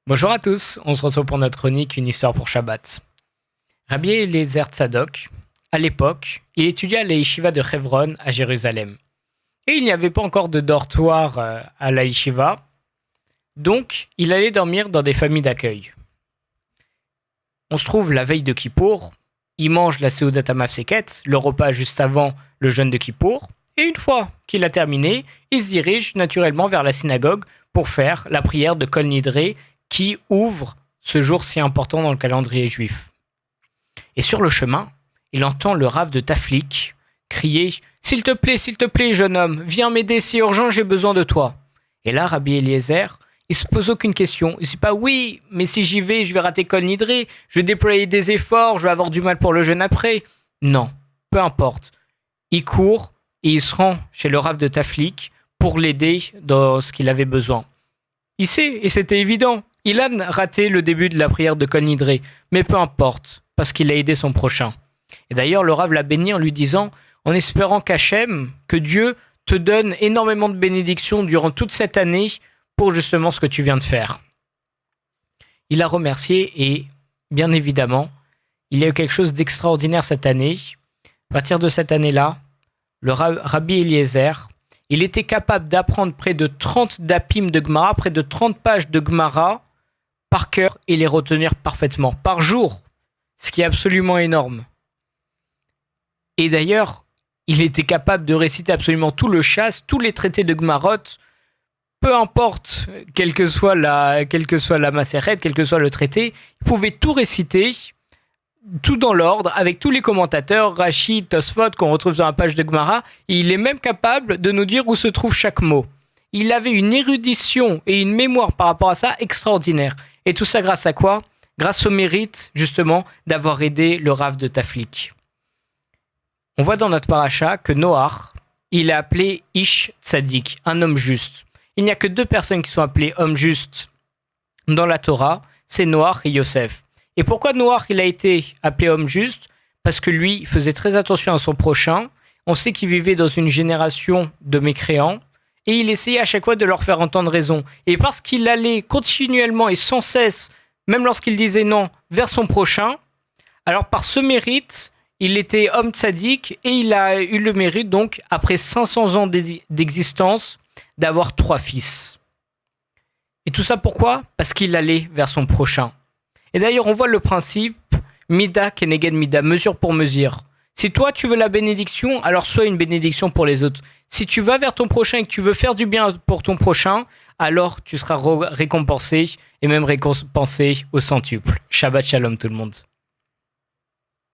Bonjour à tous, on se retrouve pour notre chronique Une histoire pour Shabbat. Rabbi Eliezer Tzadok, à l'époque, il étudiait à la yeshiva de Hebron à Jérusalem. Et il n'y avait pas encore de dortoir à la yeshiva, donc il allait dormir dans des familles d'accueil. On se trouve la veille de Kippour, il mange la Seudat HaMafseket, le repas juste avant le jeûne de Kippour, et une fois qu'il a terminé, il se dirige naturellement vers la synagogue pour faire la prière de Kol Nidré qui ouvre ce jour si important dans le calendrier juif. Et sur le chemin, il entend le Rav de Taflik crier « s'il te plaît, jeune homme, viens m'aider, c'est urgent, j'ai besoin de toi ». Et là, Rabbi Eliezer, il se pose aucune question. Il ne dit pas « oui, mais si j'y vais, je vais rater Kol Nidré, je vais déployer des efforts, je vais avoir du mal pour le jeûne après ». Non, peu importe. Il court et il se rend chez le Rav de Taflik pour l'aider dans ce qu'il avait besoin. Il sait, et c'était évident, il a raté le début de la prière de Kol Nidré, mais peu importe, parce qu'il a aidé son prochain. Et d'ailleurs, le Rav l'a béni en lui disant, en espérant qu'Hachem, que Dieu te donne énormément de bénédictions durant toute cette année pour justement ce que tu viens de faire. Il l'a remercié et, bien évidemment, il y a eu quelque chose d'extraordinaire cette année. À partir de cette année-là, le Rabbi Eliezer, il était capable d'apprendre près de 30 dapim de Gemara, près de 30 pages de Gemara par cœur et les retenir parfaitement, par jour, ce qui est absolument énorme. Et d'ailleurs, il était capable de réciter absolument tout le chasse, tous les traités de Gemarot, peu importe, quelle que soit la Maseret, quel que soit le traité, il pouvait tout réciter, tout dans l'ordre, avec tous les commentateurs, Rashi, Tosfot, qu'on retrouve sur la page de Gemara, et il est même capable de nous dire où se trouve chaque mot. Il avait une érudition et une mémoire par rapport à ça extraordinaire. Et tout ça grâce à quoi ? Grâce au mérite, justement, d'avoir aidé le Rav de Taflik. On voit dans notre paracha que Noach, il est appelé Ish Tzadik, un homme juste. Il n'y a que deux personnes qui sont appelées hommes justes dans la Torah, c'est Noach et Yosef. Et pourquoi Noach il a été appelé homme juste ? Parce que lui, il faisait très attention à son prochain. On sait qu'il vivait dans une génération de mécréants. Et il essayait à chaque fois de leur faire entendre raison. Et parce qu'il allait continuellement et sans cesse, même lorsqu'il disait non, vers son prochain, alors par ce mérite, il était homme tzaddik et il a eu le mérite, donc, après 500 ans d'existence, d'avoir 3 fils. Et tout ça pourquoi ? Parce qu'il allait vers son prochain. Et d'ailleurs, on voit le principe Mida keneged Mida, mesure pour mesure. Si toi, tu veux la bénédiction, alors sois une bénédiction pour les autres. Si tu vas vers ton prochain et que tu veux faire du bien pour ton prochain, alors tu seras récompensé et même récompensé au centuple. Shabbat shalom tout le monde.